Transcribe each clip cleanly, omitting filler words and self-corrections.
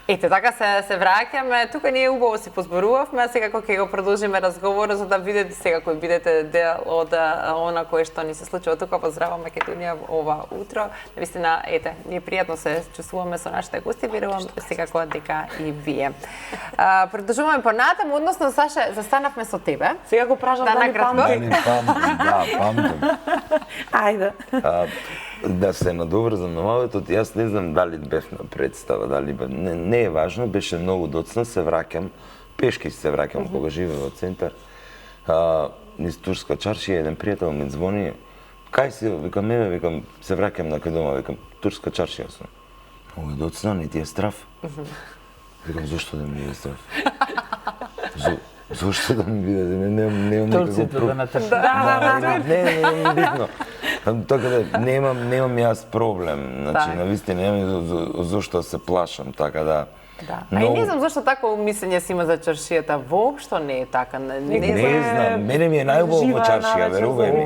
Ете, така се враќаме. Тука ние убаво си позборувавме, а сега кога ќе го продолжиме разговорот за да видите сега кој бидете дел од она кое што ни се случува тука во Здрава Македонија ова утро. Навистина, ете, ние пријатно се чувствуваме со нашите гости, верувам секако дека и вие. Продолжуваме понатаму, односно Саша, застанавме со тебе. Сега го пражам дали памтим. Да, памтим. Ајде. Да се надоврзам на малетот, јас не знам дали бев на представа, дали не е важно, беше многу доцна, се враќам, пешки се враќам кога живеев во центар. Низ Турска чаршија еден пријател ми звони, кај си, викам, викам, се враќам на кај дома, викам, Турска чаршија сум. Многу доцна, не ти е страв? Викам, зошто да ми е страв? Зошто да ми биде, немам никаков проблем. Не, битно. Така да немам јас проблем, значи навистина немам зошто се плашам, така да. А и не знам зашто такво мислење си има за чаршијата, воопшто не е така. Не знам, мене ми е најубаво во чаршија, верувај ми.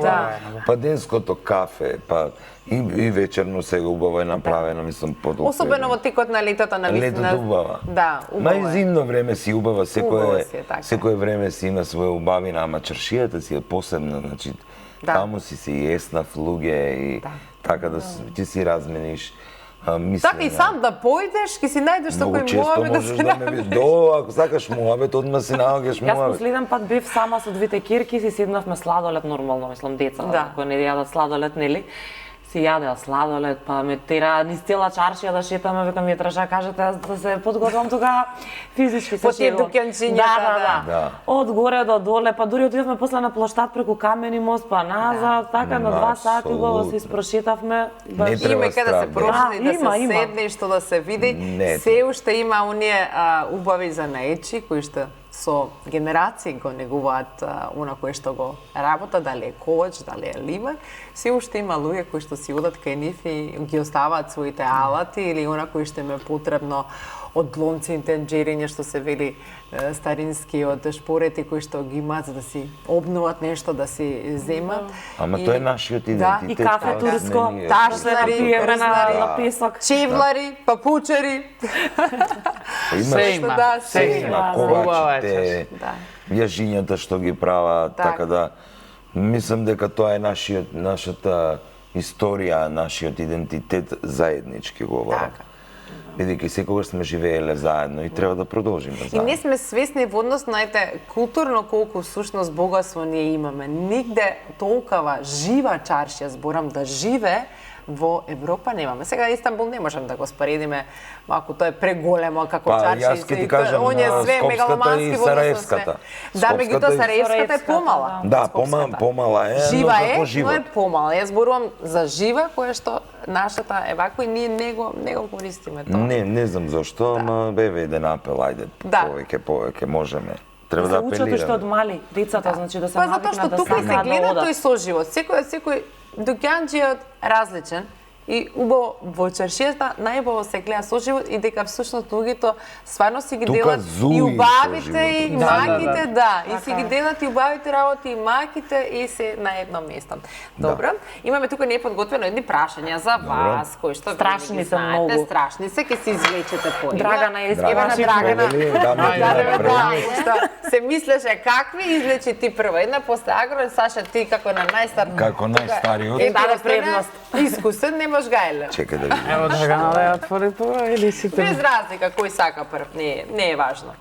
Па денското кафе, па и вечерно сега убаво е направено, мислам, подолго. Особено во текот на летото, на вистина. Летото убава. Да, убаво е. Ма и зимно време си убава, секое време си има своја убавина, ама чаршијата си е посебна, значи, таму си јеснав луѓе и така да ти си размениш. Така и сам да појдеш, ќе си најдеш такој муабет да се најдеш. Ако сакаш муабет, одма си наоѓаш муабет. Јас последен пат бев сама со двете кирки и си седнавме сладолед нормално, мислам деца, ако не јадат сладолед, нели? Си јадеа сладолед, па ме тера низ цела чаршија да шетаме, викам ми треба кажете да се подготвам тука физички се шегувам. По тие дукјанчињата, да. Од горе до доле, па дури отидовме после на плоштад преку Камени мост, па назад, така на 2 сати убаво се испрошетавме. Не има каде да се прошли, да се седне, што да се види. Се уште има оние убави занаечи кои што со генерации го негуваат она кое што го работа, дали е ковач, дали е ливар, се уште има луѓе кои што си одат кај нив и ги оставаат своите алати или она кои што им е потребно од ломци, интенџериња, што се вели старински, од шпорети кои што ги имаат за да си обноват нешто, да си земат. Ама тоа е нашиот идентитет. И кафе турско, ташнари, на песок, чевлари, папучари. Се има ковачите, јажињата што ги прават, така да мислам дека тоа е нашата историја, нашиот идентитет заеднички говорам. Бидејќи секогаш сме живееле заедно и треба да продолжиме заедно. И не сме свесни во однос на културно колку всушност богатство ние имаме. Нигде толкова жива чаршија, зборам да живе, во Европа немаме. Сега Истанбул не можам да го споредиме, ако тоа е преголемо како чаршија. Јас ќе ти кажам, Скопската и Сараевската. Да, меѓутоа Сараевската е помала. Да, помала е, жива е, но е помала. Јас зборувам за жива, која што нашата е вако и ние не го користиме тоа. Не знам зошто, ама беве еден апел, ајде, повеќе можеме. Треба да апелираме. Се учат уште од мали децата, значи да се навикнат да затоа што тука се гледа тој соживот. Секој дукјанџи е различен и убаво во чаршијата најубаво се гледа соживот и дека всушност луѓето стварно си ги делат и убавите и маките, и си ги делат и убавите работи и маките и се на едно место. Добро, имаме тука неподготвено едни прашања за вас, кои што страшни се многу. Страшни се, ќе се извлечете по нив. Драгана се мислеше какви излечи ти прво. Една после Агро, Саша ти како на најстар. Како најстариот. Даде предност. Искусен, немаш гајле. Чекај да видим. Ево Драгана да ја отвори прво или си без разлика кој сака прв, не е важно.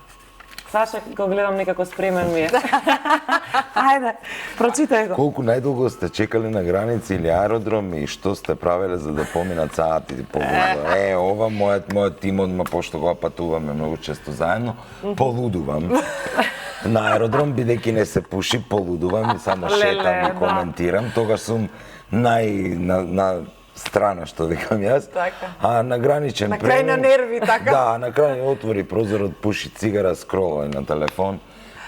Саша, го гледам некако спремен ми е. Ајде, прочитај го. Колку најдолго сте чекале на граница или аеродром и што сте правеле за да поминат саати полудува? Ова мојот тим одма, пошто го патуваме многу често заедно, полудувам. На аеродром, бидејќи не се пуши, полудувам и само шетам и коментирам. Тогаш сум на страна, што викам јас. А на граничен на крај на нерви, така? Да, на крај отвори прозорот, пуши цигара, скролај на телефон.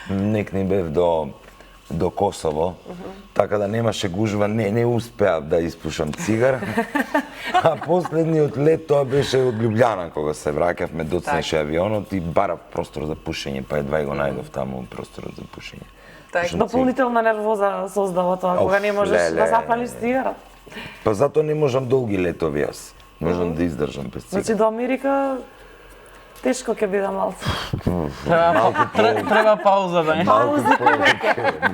Некни бев до Косово, така да немаше гужва, не успеав да испушам цигара. А последниот лет тоа беше од Лјубљана, кога се враќавме, доцнеше авионот и барав простор за пушење, па едва и го најдов таму просторот за пушење. Дополнителна нервоза создава тоа, кога не можеш да запалиш цигара. Па затоа не можам долги летови јас. Можам да издржам без цигара. Значи до Америка Тешко ќе биде малку. Треба пауза да е. Паузи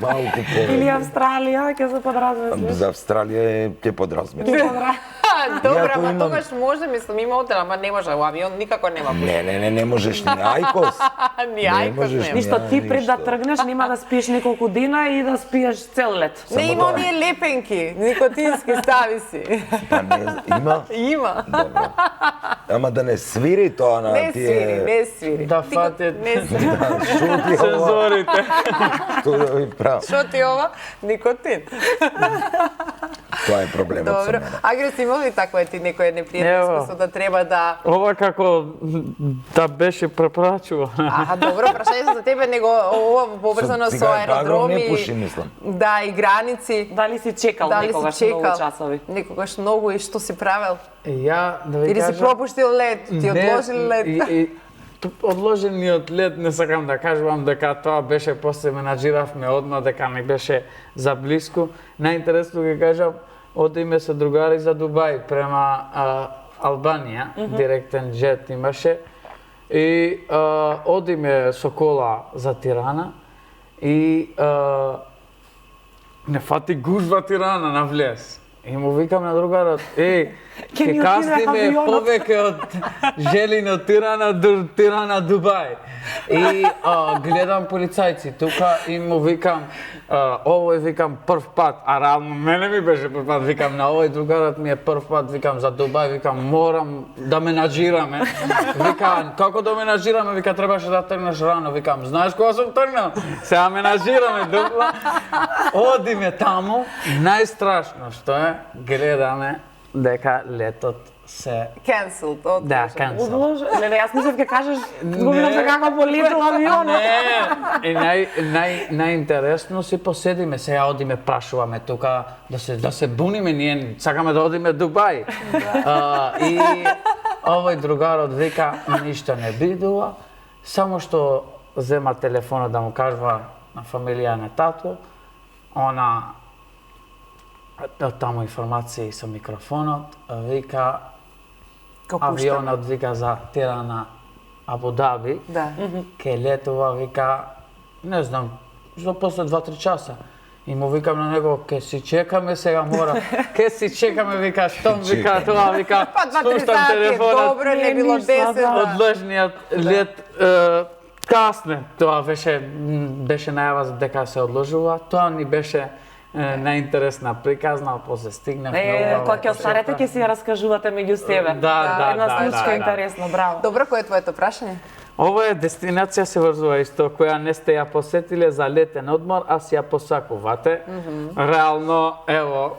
Малку Или Австралија, ќе се подразмислиш. За Австралија ќе подразмислиш. Добра, ама тогаш може, мислам, има одел, ама не може, во авион никако нема. Не можеш ни ајкос. Ни ајкос нема. Ништо ти пред да тргнеш нема да спиеш неколку дена и да спиеш цел лет. Не има оние лепенки, никотински стави си. Па не, има? Има. Добро. Ама да не свири тоа на тие... Не свири. Да фатет Шути ова, сензорите. тоа да ви прав. Што ти ова? Никотин. Тоа е проблемот со Добро. мене. Агрес, има ли такво ти некој непријатно искуство да треба да... Ова како да беше препорачува. Аха, добро, прашање за тебе, него ова поврзано со аеродроми. Не пуши, мислам. Да, и граници. Дали си чекал некогаш многу часови? Некогаш многу и што си правел? Ја да ви Или кажам... си пропуштил лет, ти одложил лет? Одложениот лет не сакам да кажувам дека тоа беше после менаџиравме одма, дека не беше за блиску. Најинтересно ќе кажам, одиме со другари за Дубај према Албанија, директен джет имаше. И одиме со кола за Тирана и не фати гужва Тирана на влез. И му викам на другарот, ќе касниме повеќе од Желино Тирана до Тирана Дубај. И гледам полицајци тука и му викам, овој викам прв пат, а реално мене ми беше прв пат, викам на овој другарот ми е прв пат, викам за Дубај, викам морам да менаџираме. Викам, како да менаџираме, вика требаше да тргнеш рано, викам, знаеш кога сум тргнал? Сега менаџираме дупла. Одиме таму, најстрашно што е, гледаме дека летот се... Cancelled, Да, cancelled. Не, јас мислев ќе кажеш, губинам се како полетел авионот. Не, и најинтересно си поседиме, сега одиме прашуваме тука да се буниме, ние сакаме да одиме Дубај. И овој другарот вика ништо не бидува, само што зема телефонот да му кажува на фамилија на тато, она таму информации со микрофонот, вика авионот вика за Тирана Абу Даби, ке летува, вика, не знам, за после 2-3 часа. И му викам на него, ке си чекаме сега мора, ке си чекаме, вика, штом вика тоа, вика, спуштам телефонот. Добро, не било 10. Одлежниот лет касне, тоа беше најава дека се одложува, тоа ни беше најинтересна приказна, после стигнавме. Кога ќе остарете ќе си ја раскажувате меѓу себе. Да. Една случка интересно, браво. Добро, кој е твоето прашање? Ова е дестинација се врзува исто, која не сте ја посетиле за летен одмор, а си ја посакувате. Реално, ево,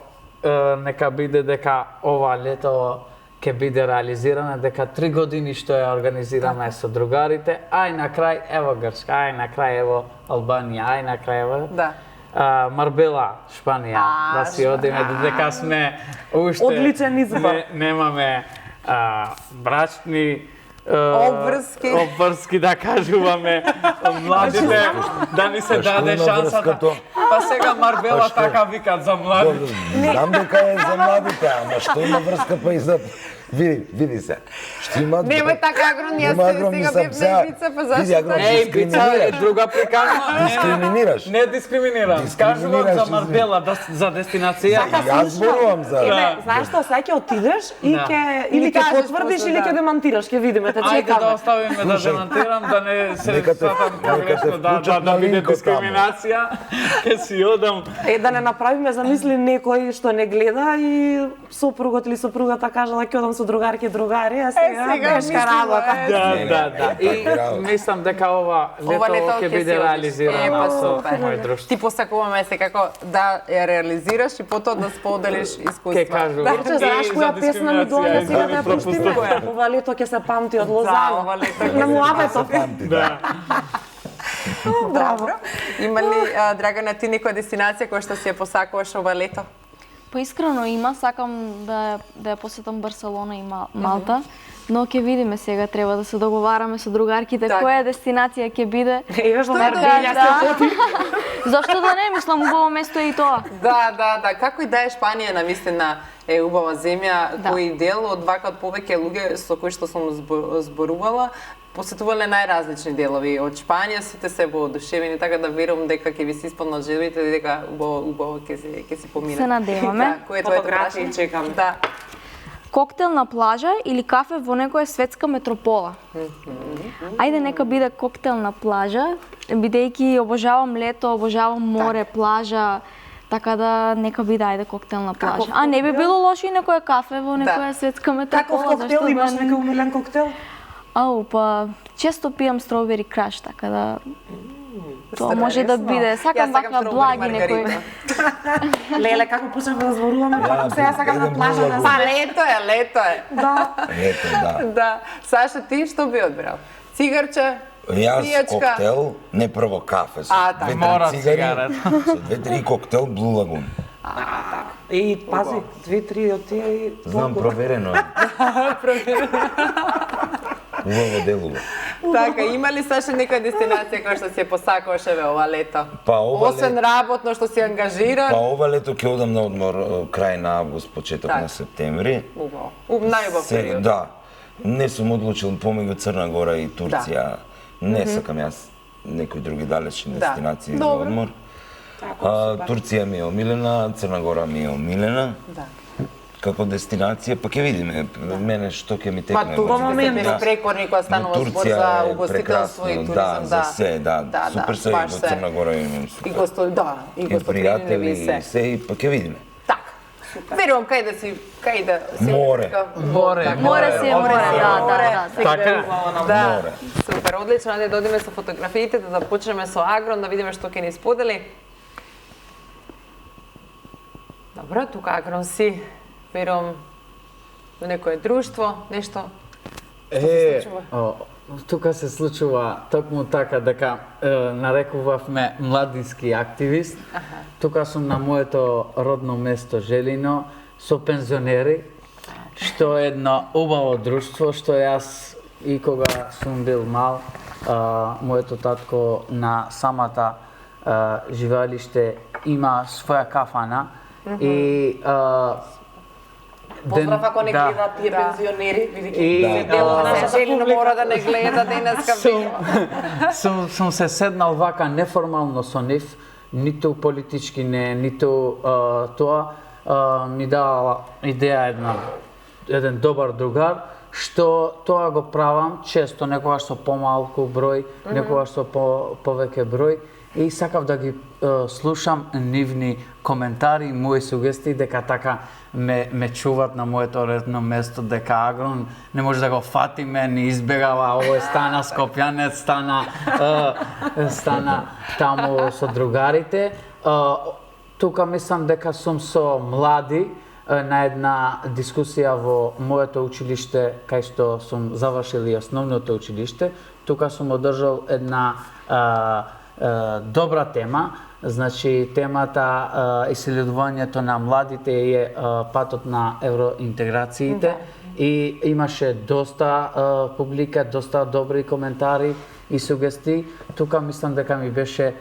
нека биде дека ова лето ќе биде реализирана, дека 3 години што ја организираме со другарите, ај на крај ево Грчка, ај на крај ево Албанија, ај на крај ево Марбела, Шпанија, да си одиме, додека сме уште... Одличен избор. Немаме брачни обврски да кажуваме, младите да ни се даде шансата. Па сега Марбела така викат за младите. Знам дека е за младите, ама што има врска па и за... Види се. Што има... Нема така агронија сега бебица, па зашто? Еј, бица е друга приказна. Дискриминираш. Не дискриминирам. Кажувам за Марбела, за дестинација. Јас зборувам за... Знаеш што, сега ќе отидеш и или ќе потврдиш или ќе демантираш, ќе видиме, те чекаме. Ајде да оставиме да демантирам, да не се сватам погрешно, да биде дискриминација. Ќе си одам. Да не направиме, замисли некој што не гледа и сопругот или сопругата кажала ќе одам со другарки другари, а сега тешка работа. Да. И мислам дека ова лето ќе биде реализирано со мој друштво. Ти посакуваме се како да ја реализираш и потоа да споделиш искуства. Ке кажувам. Значи, знаеш која песна ми доаѓа сега да ја пуштиме? Ова лето ќе се памти од Лозано. На муабетот. Да. Добро. Има ли, Драгана, ти некоја дестинација која што си ја посакуваш ова лето? Па искрено има, сакам да ја посетам Барселона и Малта, но ќе видиме сега, треба да се договараме со другарките која дестинација ќе биде. Еве во Марбелја се ходи. Зошто да не, мислам, убаво место е и тоа. Да. Како и да е Шпанија, навистина е убава земја, кој дел од вака од повеќе луѓе со кои што сум зборувала, посетувале најразлични делови од Шпанија, сите се воодушевени, така да верувам дека ќе ви се исполнат желбите, дека убаво ќе се помине. Се надеваме. Кој е твоето прашање? Чекам. Да. Коктел на плажа или кафе во некоја светска метропола? Ајде нека биде коктел на плажа, бидејќи обожавам лето, обожавам море, плажа, така да нека биде ајде коктел на плажа. А не би било лошо и некоја кафе во некоја светска метропола. Каков коктел имаш, некој умилен коктел? Ау, па често пијам strawberry crush, така да тоа може да биде. Сакам вака благи некој. Леле, како почнавме да зборуваме, па сега сакам на плажа да Па лето е. Да. Ето, да. Да. Саша, ти што би одбрал? Цигарче? Јас пијачка? коктел, не прво кафе, со А, така. Мора две-три цигарет. цигари, со две-три коктел Blue Lagoon. И пази, 2-3 од тие и Знам, проверено е. Убаво делува. Така, има ли Саша некоја дестинација која што си ја посакуваш еве ова лето? Па ова Освен работно што си ангажиран? Па ова лето ќе одам на одмор крај на август, почеток Так. на септември. Убаво. Најубав период. Да. Не сум одлучил помеѓу Црна Гора и Турција. Не сакам јас некои други далечни дестинации за Добро. одмор. Турција ми е омилена, Црна Гора ми е омилена. Да. Како дестинација, па ќе видиме мене што ќе ми текне. Па во турците животот. се прекорни кога станува збор Турција за е угостителство и прекрасно, туризам, за се, да. Супер се и баш во се. Црна Гора имам супер. И и И гостоприемни пријатели ви се. и се, и па ќе видиме. Така. Верувам кај да си Море. Море. Море си е море, да. Така. Да. Море. Супер, одлично, ајде да одиме со фотографиите, да почнеме со Агрон, да видиме што ќе ни сподели. Добро, тука Агрон си, верувам, во некое друштво, нешто. Тука се случува токму така дека нарекувавме младински активист. Тука сум на моето родно место Желино со пензионери, што е едно убаво друштво, што јас и кога сум бил мал, моето татко на самата живеалиште има своја кафана и Поздрав ако не гледаат тие пензионери, И дел од нашата Желино мора да не гледа денеска сум се седнал вака неформално со нив, ниту политички не, ниту тоа, ми дала идеја еден добар другар, што тоа го правам често, некогаш со помалку број, некогаш со повеќе број, и сакав да ги слушам нивни коментари, мои сугестии, дека така ме чуват на моето редно место, дека Агрон не може да го фатиме, ни избегава, овој стана скопјанец, стана таму со другарите. Тука мислам дека сум со млади на една дискусија во моето училиште, кај што сум завршил и основното училиште. Тука сум одржал една добра тема, значи темата исследувањето на младите е патот на евроинтеграциите и имаше доста публика, доста добри коментари и сугестии. Тука мислам дека ми беше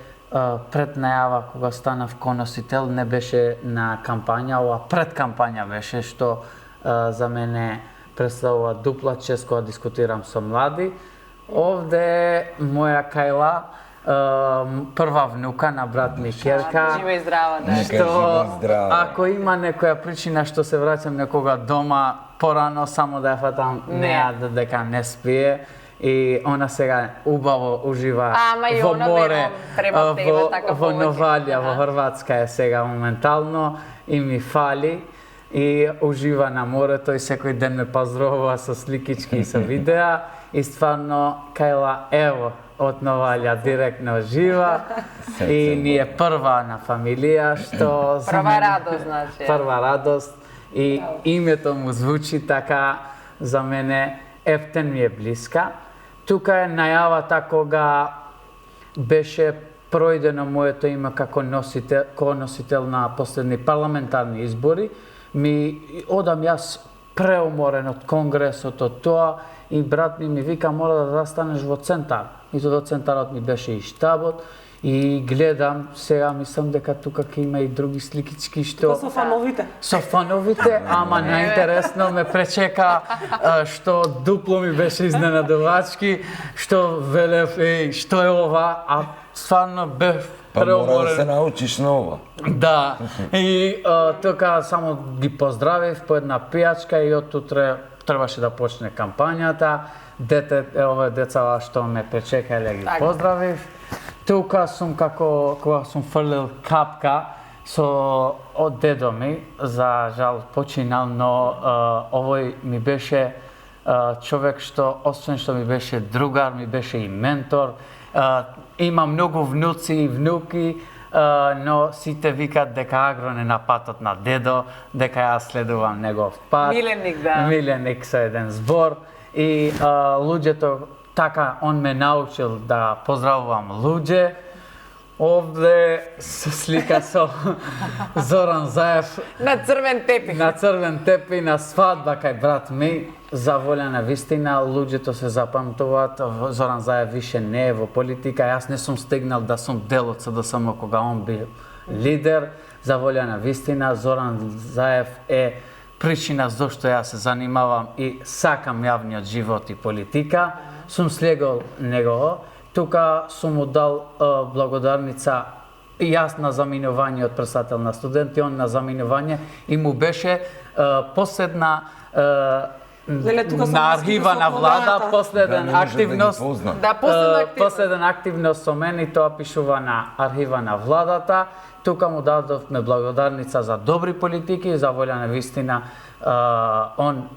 пред најава кога станав коносител, не беше на кампања, ова пред кампања беше, што за мене представува дупла чест кога дискутирам со млади. Овде моја Кајла, прва внука на брат ми Керка. Жива и здрава, да. Жива и здрава. Ако има некоја причина што се враќам некога дома порано, само да ја фатам неа дека не спие. И она сега убаво ужива во море, во Новалија, во Хрватска е сега моментално и ми фали и ужива на морето и секој ден ме поздравува со сликички и со видеа и стварно Кајла ево од Новалја директно жива и ни е прва на фамилија што за Прва мене радост, значи. Прва радост и името му звучи така за мене Ефтен ми е блиска. Тука е најавата кога беше пројдено моето име како носител на последни парламентарни избори. Ми одам јас преуморен од конгресот, од тоа, и брат ми вика мора да застанеш во центар. И до центарот ми беше и штабот. И гледам, сега мислам дека тука ќе има и други сликички што... Со фановите. Со фановите, ама најинтересно ме пречека што дупло ми беше изненадувачки, што велев, што е ова, а стварно бев преуморен. Па мора да се научиш на ова. Да, и тука само ги поздравив по една пијачка и од утре требаше да почне кампањата. Ове деца што ме пречекале ги поздравив. Тука сум кога сум фрлил капка од дедо ми, за жал починал, но овој ми беше човек што, освен што ми беше другар, ми беше и ментор. Има многу внуци и внуки, но сите викат дека Агрон е на патот на дедо, дека јас следувам негов пат. Миленик, да. Миленик со еден збор. И луѓето, така, он ме научил да поздравувам луѓе. Овде се слика со Зоран Заев. На црвен тепих. На црвен тепих, на свадба кај брат ми. За воља на вистина, луѓето се запамтуваат. Зоран Заев више не е во политика. Јас не сум стигнал да сум дел од СДСМ кога он бил лидер. За воља на вистина, Зоран Заев е причина зашто јас се занимавам и сакам јавниот живот и политика. Сум слегол него. Тука сум му дал благодарница и јас на заминување од председател на студенти, он на заминување и му беше последна на архива на влада, последен активност. Да, последен активност со мене и тоа пишува на архива на владата. Тука му дадовме благодарница за добри политики, за воља на вистина. Он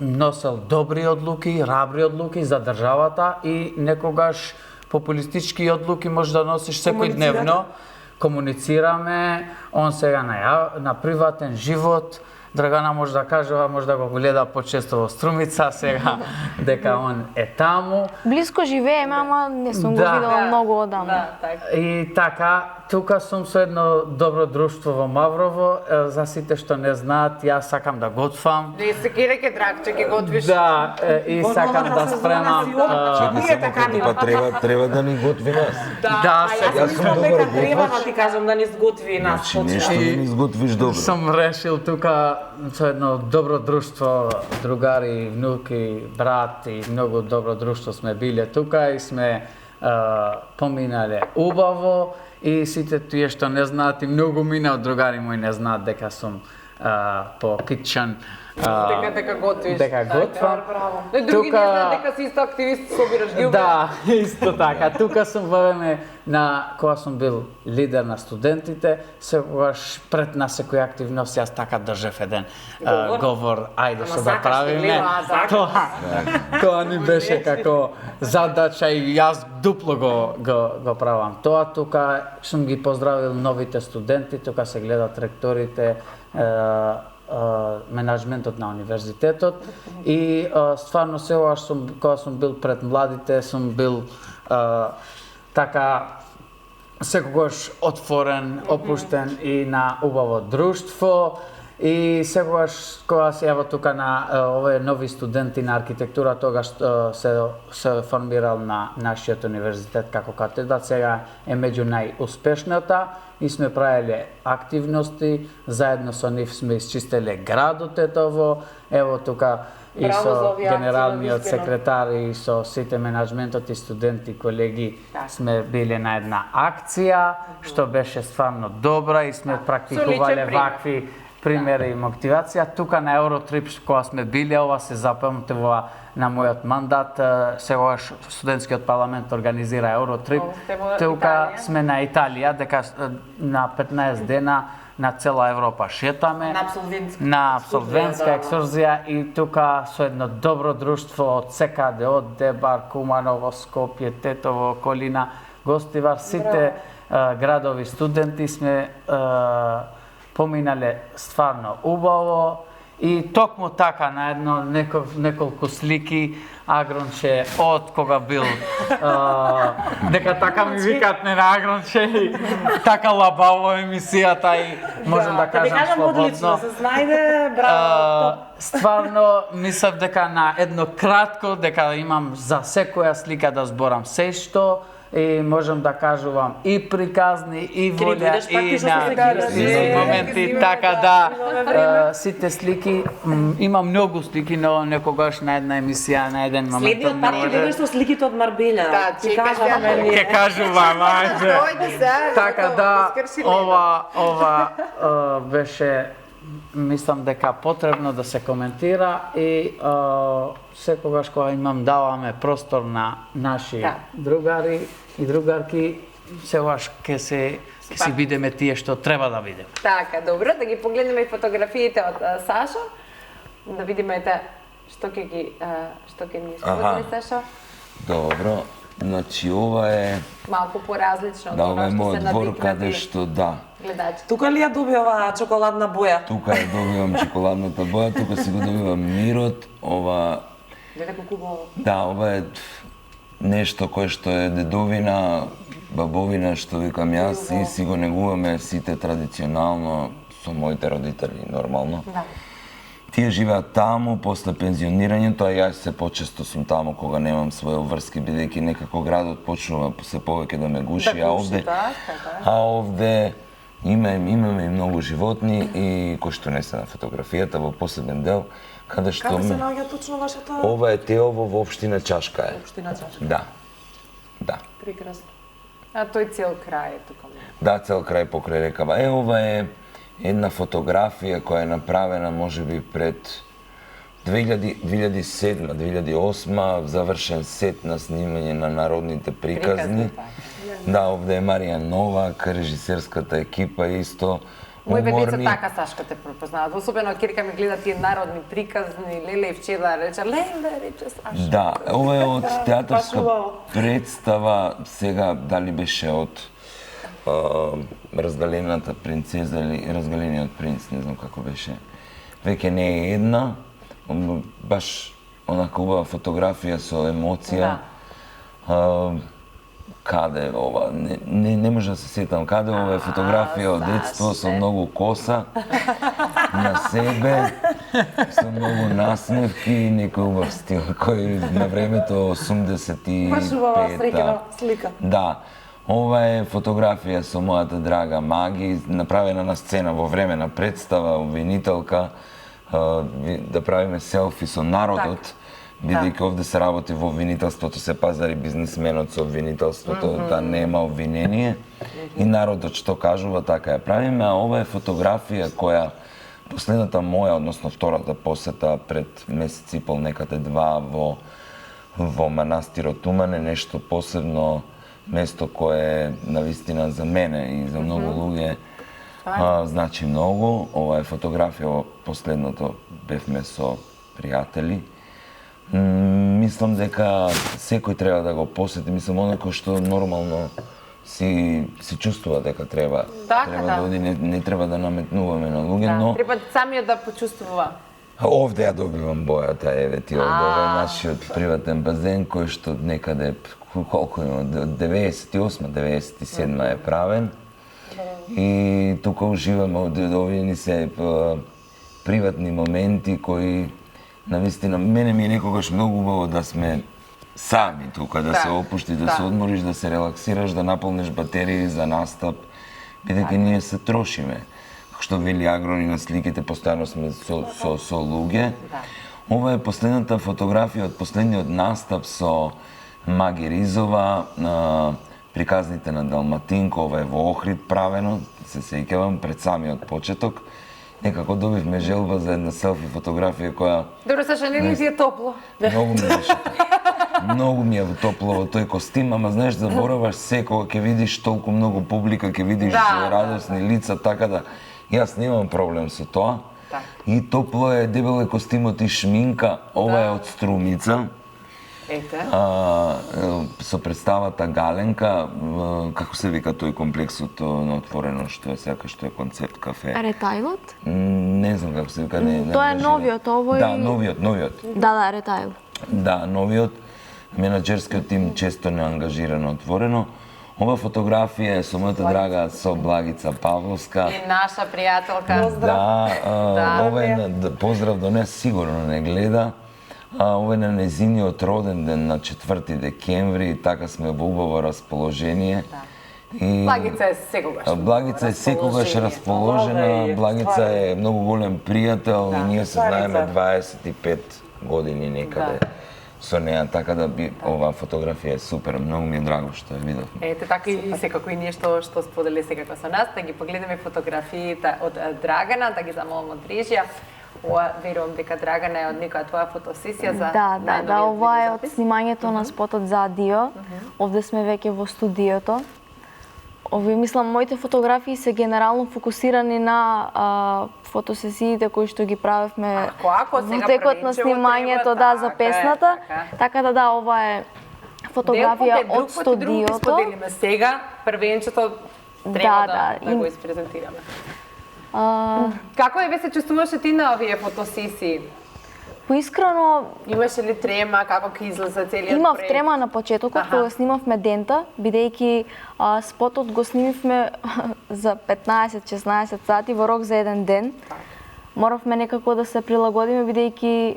носел добри одлуки, рабри одлуки за државата и некогаш популистички одлуки може да носиш секојдневно. Комуницираме, он сега на приватен живот. Драгана може да кажува, може да го гледа почесто во Струмица, сега дека он е таму. Блиско живееме, ама не сум го видела многу одамна. И така, тука сум со едно добро друштво во Маврово. За сите што не знаат, јас сакам да готвам. И секире ке драгче ке готвиш. Да, и сакам да спремам. Треба да ни готви нас. Да, јас мислам дека треба да ти кажам да ни сготви нас. Нешто да ни сготвиш добро. Сум решил тука со едно добро друштво, другари, внуки, брат и многу добро друштво сме биле тука и сме поминале убаво и сите тие што не знаат и многу мина од другари мои не знаат дека сум по китчен. Дека готвиш. Дека готвам. Други не знаат дека си исто активист, собираш ги. Да, исто така. Тука сум во време на кога сум бил лидер на студентите, секогаш пред на секоја активност јас така држев еден говор, ајде што да правиме. Тоа ни беше како задача и јас дупло го правам. Тоа тука сум ги поздравил новите студенти, тука се гледат ректорите, менаџментот на универзитетот и стварно сегаш кога сум бил пред младите, сум бил така секогаш отворен, опуштен и на убаво друштво и секогаш кога се јава тука на овие нови студенти на архитектура, тогаш се формирал на нашиот универзитет како катедра, сега е меѓу најуспешната и сме правеле активности, заедно со нив сме исчистеле градот Тетово, ево тука и со генералниот секретар и со сите менаџментот и студенти, колеги сме биле на една акција, што беше стварно добра и сме практикувале вакви примери и мотивација. Тука на Евротрип, кога сме биле, ова се запамтува на мојот мандат, сегаш студентскиот парламент организира Евротрип. Тука сме на Италија, дека на 15 дена на цела Европа шетаме. На абсолвентска екскурзија и тука со едно добро друштво од секаде, од Дебар, Куманово, Скопје, Тетово, Колина, Гостивар, сите градови студенти сме поминале стварно убаво и токму така на едно неколку слики Агронче од кога бил дека така ми викат на Агронче и така лабаво емисијата и можам да кажам слободно. Одлично, се знајде, браво. Стварно мислев дека на едно кратко дека имам за секоја слика да зборам се што и можам да кажувам и приказни, и волја, и на моменти, така да, сите слики, има многу слики, но некогаш на една емисија, на еден момент. Следниот пат ќе бидеш со сликите од Марбеља. Да, Ќе кажувам, ајде. Така да, ова беше, мислам дека потребно да се коментира и секогаш кога даваме простор на наши другари и другарки, сегаш ќе си видиме тие што треба да видиме. Така, добро, да ги погледнеме и фотографиите од Сашо, да видиме што ќе ни сподели Сашо. Добро, значи ова е малку поразлично од ова е што се мојот двор навикнати каде што гледачи. Тука ли ја доби оваа чоколадна боја? Тука ја добивам чоколадната боја, тука си го добивам мирот, ова Гледај колку убаво. да, ова е нешто кое што е дедовина, бабовина, што викам јас, и си го негуваме сите традиционално со моите родители, нормално. Да. Тие живеат таму, после пензионирањето, а јас се почесто сум таму кога немам своје врски, бидејќи некако градот почнува се повеќе да ме гуши, а овде имаме и многу животни и кои што не се на фотографијата во посебен дел, каде што Каде се наоѓа точно вашата? Ова е Теово во општина Чашка е. Општина Чашка. Да. Да. Прекрасно. А тој цел крај е тука. Да, цел крај покрај рекава. Ова е една фотографија која е направена можеби пред 2007-2008, завршен сет на снимање на народните приказни. Да, овде е Марија Новак, режисерската екипа исто. Моите деца така Сашка те препознаваат. Особено Кирка ми гледа тие народни приказни, Леле вчера рече Сашка. Да, ова е од театарска представа, сега дали беше од Разгалената принцеза или Разгалениот принц, не знам како беше. Веќе не е една, баш онака убава фотографија со емоција. Каде ова? Не може да се сетам каде, ова е фотографија од детство со многу коса на себе, со многу насмевки и некој убав стил кој на времето 85-та. Баш убава среќена слика. Да. Ова е фотографија со мојата драга Маги, направена на сцена во време на представа, обвинителка, да правиме селфи со народот, бидејќи овде се работи во обвинителството, се пазари бизнисменот со обвинителството, да нема обвинение. И народот што кажува, така ја правиме, а ова е фотографија која последната моја, односно втората посета пред месец и пол, некаде два во манастирот Туман е нешто посебно место кое е навистина за мене и за многу луѓе значи многу. Ова е фотографија во последното бевме со пријатели. Мислам дека секој треба да го посети, мислам онако што нормално си чувствува дека треба да оди, не треба да наметнуваме на луѓе, но треба самиот да почувствува. Овде ја добивам бојата, еве ти овде, ова е нашиот приватен базен кој што некаде колку има, 98-97 е правен. И тука уживаме, овие ни се приватни моменти кои навистина мене ми е некогаш многу убаво да сме сами тука, да се опуштиш, да се одмориш, да се релаксираш, да наполниш батерии за настап, бидејќи ние се трошиме. Што вели Агрони на сликите, постојано сме со луѓе. Ова е последната фотографија од последниот настап со Маги Ризова, приказните на Далматинко, ова е во Охрид правено, се сеќавам, пред самиот почеток. Некако добивме желба за една селфи фотографија која... Добро, Саша, не ли ти е топло? Многу ми беше. Многу ми е топло во тој костим, ама знаеш, забораваш се кога ќе видиш толку многу публика, ќе видиш радосни лица, така да јас немам проблем со тоа. И топло е, дебел е костимот и шминка, ова е од Струмица. Со представата Галенка, како се вика тој комплексот на отворено, што е сека, што е концепт кафе? Ретајлот? Не знам како се вика, не. Тоа е новиот, овој... Да, новиот. Да, ретајл. Да, новиот. Менаџерскиот тим често не ангажира на отворено. Ова фотографија е со мојата драга со Благица Павловска. И наша пријателка. Да, ова е поздрав до неа, сигурно не гледа. Ова е на незиниот роден ден на 4 декември, така сме во убаво расположение. Благица е секогаш. Благица е секогаш расположена, Благица е многу голем пријател и ние се знаеме 25 години некаде со неа, така да би оваа фотографија е супер, многу ми е драго што ја видовме. Ете така и секако и ние што сподели секако со нас, да ги погледаме фотографиите од Драгана, да ги замолам од режија. Верувам дека Драгана е од некоја твоја фотосесија за Да, ова е од снимањето на спотот за Адио. Овде сме веќе во студиото. Ови, мислам, моите фотографии се генерално фокусирани на фотосесиите кои што ги правевме во текот на снимањето за песната. Така да, ова е фотографија од студиото. Споделиме сега, првенчето треба да го испрезентираме. Како се чувствуваше ти на овие фотосесии? Поискрено, имаше ли трема, како ќе излезе целиот проект? Имав трема на почетокот кога снимавме дента, бидејќи спотот го снимивме за 15-16 сати во рок за еден ден. Моравме некако да се прилагодиме бидејќи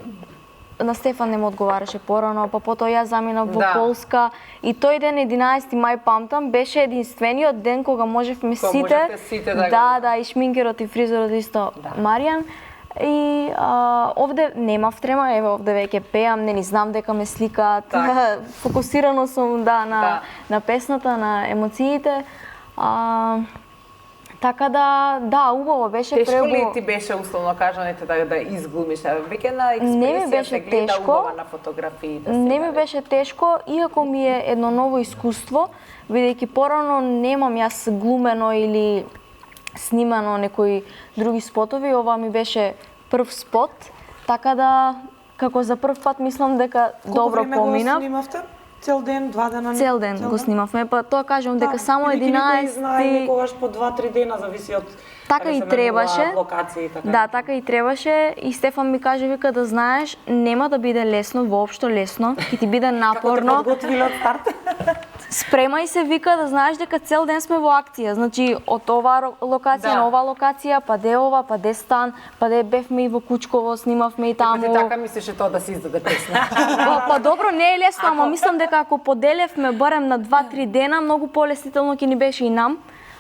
на Стефан не му одговараше порано, па потоа јас заминав во Полска и тој ден 11 мај памтам беше единствениот ден кога можевме сите и шминкерот и фризерот исто Маријан. И овде немав трема, еве овде веќе пеам, не знам дека ме сликаат. Фокусирано сум на песната, на емоциите. Така да, убаво беше прего. Тешко ли ти беше условно кажаните да изглумиш? Веќе на експресија се гледа убава на фотографиите. Не ми беше тешко, иако ми е едно ново искуство, бидејќи порано немам јас глумено или снимано некои други спотови, ова ми беше прв спот, така да како за прв пат мислам дека добро поминав. Колку време го снимавте? Цел ден, 2 дена? Цел ден го снимавме, па тоа кажам дека само 11... Никој знае некогаш по 2-3 дена, зависи од така и требаше. Локации, така. Да, така и требаше и Стефан ми каже, вика, да знаеш, нема да биде лесно, воопшто лесно, ќе ти биде напорно. Како те подготвиле од старт? Спремај се, вика, да знаеш дека цел ден сме во акција. Значи, од оваа локација на оваа локација, па де ова, па де стан, па де бевме и во Кучково, снимавме и таму. Ти така мислеше тоа да се издаде песна? Па добро, не е лесно, ама мислам дека ако поделевме барем на 2-3 дена, многу полесително ќе ни беше и нам.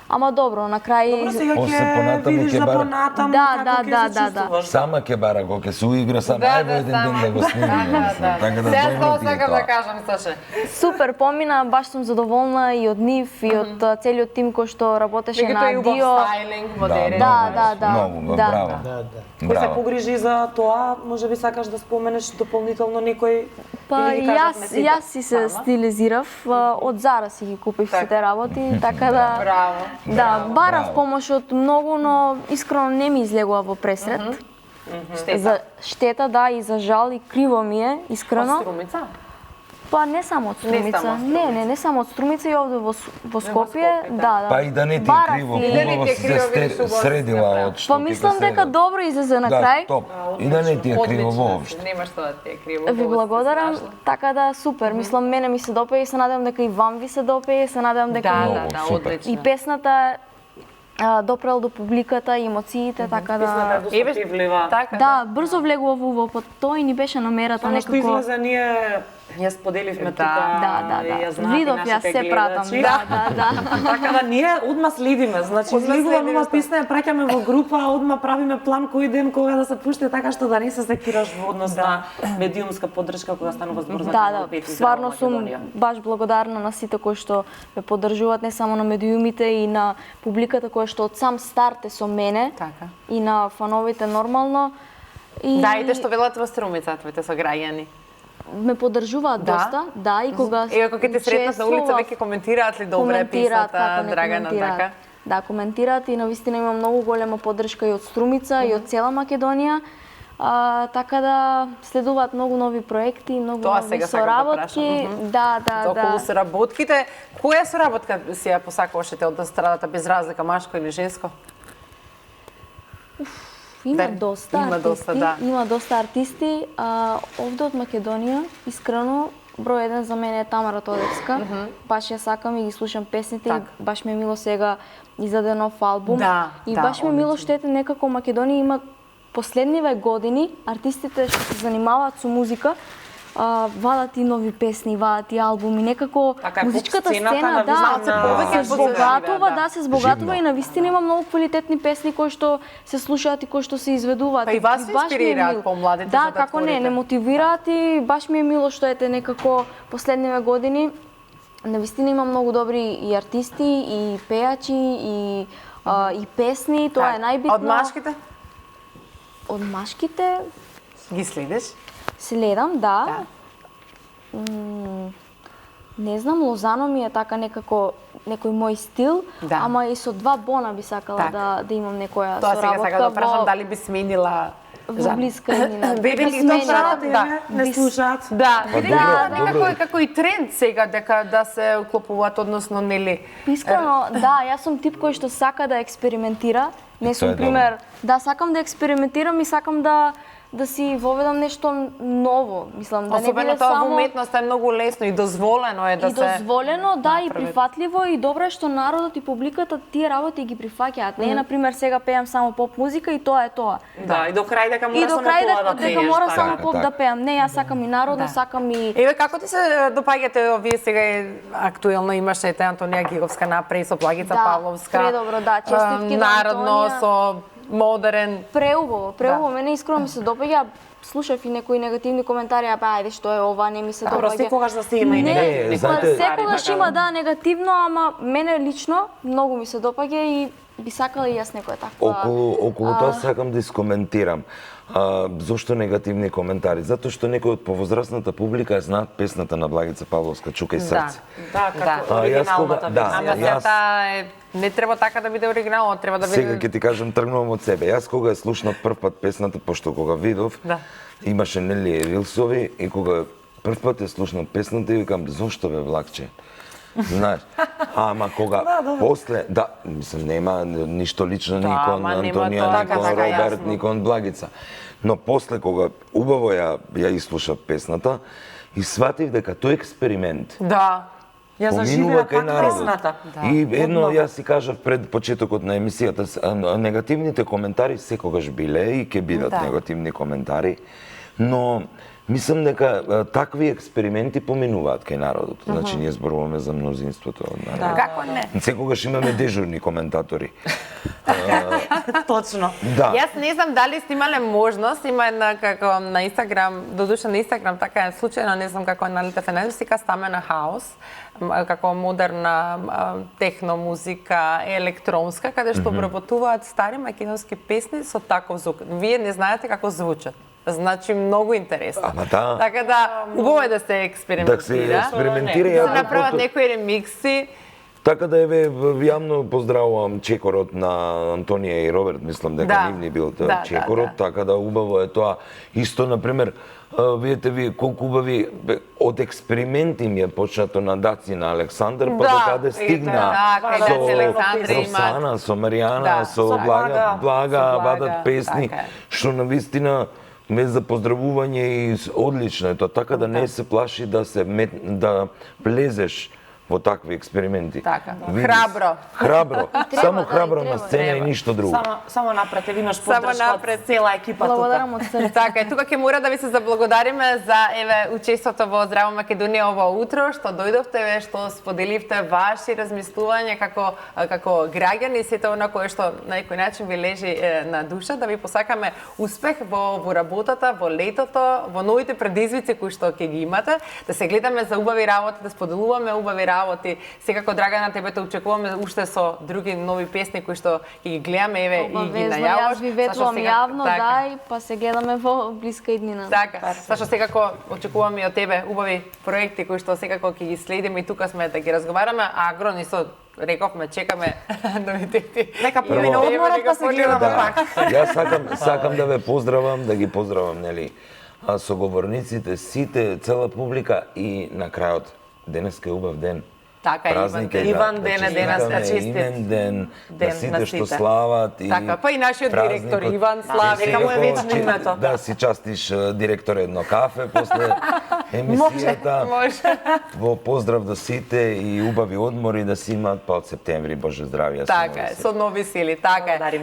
Ама добро, на крај... Добро, сега ќе видиш за понатаму како ќе се чувствуваш. Сама ќе бара, кога ќе се уигра, сама ајде еден ден да го снимиме. Сега тоа сакам да кажам, Саше. Супер, помина, баш сум задоволна и од нив, и од целиот тим кој што работеше на Адио. Веќе тој убав стайлинг, модерен. Многу, браво. Кој се погрижи за тоа, може би сакаш да споменеш дополнително некој? Па јас си се стилизирав, од Зара си ги купив сите работи, така да... Браво. Да, барав помош од многу, но искрено не ми излегува во пресред. За штета, да, и за жал, и криво ми е, искрено. Од Струмица? Па не само од Струмица. Не само од Струмица и овде во Скопје, да. Па и да не ти е криво, хубаво си се средила од што Па мислам дека добро излезе на крај. Да, топ. И да не ти е криво воопшто. Нема што да ти е криво. Ви благодарам, така да супер. Мислам, мене ми се допаѓа и се надевам дека и вам ви се допаѓа, се надевам дека и песната допрел до публиката и емоциите, така да... Песната е достапливлива. Да, брзо влегува во убаво, тоа и ни беше намерата некако. Само што излезе ние ја споделивме тука. Да. Видов ја се пратам. Да. Така да ние одма следиме, значи излегува нова песна, ја праќаме во група, одма правиме план кој ден кога да се пушти, така што да не се секираш во однос на медиумска поддршка кога станува збор за Да, стварно сум баш благодарна на сите кои што ме поддржуваат, не само на медиумите и на публиката која што од сам старт е со мене и на фановите нормално. Да, и те што велат во Струмица, твоите сограѓани. Ме поддржуваат доста, да, и кога ако ќе те сретнат на улица, веќе коментираат ли добре песната, Драгана, така? Да, коментираат и навистина има многу голема поддршка и од Струмица и од цела Македонија. Така да следуваат многу нови проекти, многу нови соработки. Да. Околу соработките, која соработка си ја посакуваше од страдата без разлика машко или женско? Има доста артисти. Овде од Македонија, искрено, број еден за мене е Тамара Тодевска. Баш ја сакам и ги слушам песните и баш ми е мило сега издаде нов албум. И баш ми е мило што ете некако Македонија има последниве години артистите што се занимаваат со музика вадат и нови песни, вадат и албуми, некако музичката сцена се збогатува, се збогатува и навистина има многу квалитетни песни кои што се слушаат и кои што се изведуваат. Па и вас инспирираат помладите за да како не мотивираат и баш ми е мило што ете некако последниве години навистина има многу добри и артисти, и пејачи, и песни, тоа е најбитно. Од машките? Од машките ги следиш? Следам, да. Не знам, Лозано ми е така некако некој мој стил, ама и со Два Бона би сакала да имам некоја соработка. Тоа сега сакам да прашам дали би сменила во блиска иднина. Не слушаат. Да, некако е како и тренд сега дека да се уклопуваат, односно нели. Искрено, да, јас сум тип кој што сака да експериментира. Не сум пример, сакам да експериментирам и сакам да си воведам нешто ново, мислам, да не биде само... Особено тоа во уметноста е многу лесно и дозволено е да се... И дозволено, и прифатливо, и добро е што народот и публиката тие работи ги прифаќаат. Не е, например, сега пеам само поп музика и тоа е тоа. Да, и до крај дека мора само тоа да пееш. Дека мора само поп да пеам. Не, јас сакам и народно, сакам и... Еве, како ти се допаѓате овие сега актуелно имаше ете Антонија Гиговска напред со Благица Павловска. Предобро, честитки до Антонија. Народно со модерен. Преубаво, мене искрено ми се допаѓа. Слушав и некои негативни коментари, ајде што е ова, не ми се допаѓа. Просто секогаш да се има и негативни коментари. Секогаш има негативно, ама мене лично многу ми се допаѓа и би сакала и јас некоја таква. Околу тоа сакам да искоментирам. Зошто негативни коментари? Затоа што некои од повозрастната публика знаат песната на Благица Павловска "Чукај срце". Да, како оригиналната песна. Не треба така да биде оригинално, треба да биде... Сега ќе ти кажам, тргнувам од себе. Јас кога ја слушнав прв пат песната, пошто кога видов, имаше нели рилсови и кога прв пат ја слушнав песната и викам, зошто бе влакче? Знаеш, ама кога после, мислам, нема ништо лично ни кон Антонија, ни кон Роберт, ни кон Благица. Но после кога убаво ја изслушав песната и сватив дека тој експеримент Ја заживеа пак песната. И едно јас си кажав пред почетокот на емисијата, негативните коментари секогаш биле и ќе бидат негативни коментари, но мислам дека такви експерименти поминуваат кај народот. Значи ние зборуваме за мнозинството од народот. Како не? Секогаш имаме дежурни коментатори. Точно. Јас не знам дали сте имале можност, има една како на Инстаграм, додуша на Инстаграм така е случајно, не знам како налетев на сика Стамена Хаус, како модерна техно музика, електронска, каде што обработуваат стари македонски песни со таков звук. Вие не знаете како звучат. Значи многу интересно. Така да убаво е да се експериментира. Да се експериментира и да се направат некои ремикси. Така да еве јавно поздравувам чекорот на Антонија и Роберт, мислам дека нивни бил тоа чекорот, така да убаво е тоа. Исто на видите ви колку убави од експерименти ми е почнато на Даци на Александар, па до каде стигна со Росана, со Маријана, со Блага, вадат песни, што навистина ме за поздравување и одлично е тоа, така да не се плаши да влезеш во такви експерименти. Така, храбро. Само храбро на сцена и ништо друго. Само напред, имаш поддршка од цела екипа тука. Благодарам од срце. Така е, тука ќе мора да ви се заблагодариме за учеството во Здраво Македонија ова утро, што дојдовте, што споделивте ваши размислувања како граѓани и сето она кое што на некој начин ви лежи на душа, да ви посакаме успех во работата, во летото, во новите предизвици кои што ќе ги имате, да се гледаме за убави работи, да споделуваме убави работи. Секако Драгана, тебе те очекуваме уште со други нови песни кои што ќе ги гледаме и ги најавуваш. Јас ви ветувам јавно, и па се гледаме во блиска иднина. Така, зашто секако очекуваме и од тебе убави проекти кои што секако ќе ги следиме и тука сме да ги разговараме, а Агро нисо рековме, чекаме новитети. Нека први на одморот па се гледаме пак. Јас сакам да ве поздравам, да ги поздравам, нели, соговорниците, сите, цела публика и на крајот денеска е убав ден. Така е, Иван ден е денес, честит. Имен ден на сите што слават. Така, па и нашиот директор Иван слави. Нека му е вечно името. Да си частиш директор едно кафе после емисијата. Може. Во поздрав до сите и убави одмори да си имаат, па од септември Боже здравје. Така е, со нови сили, така е.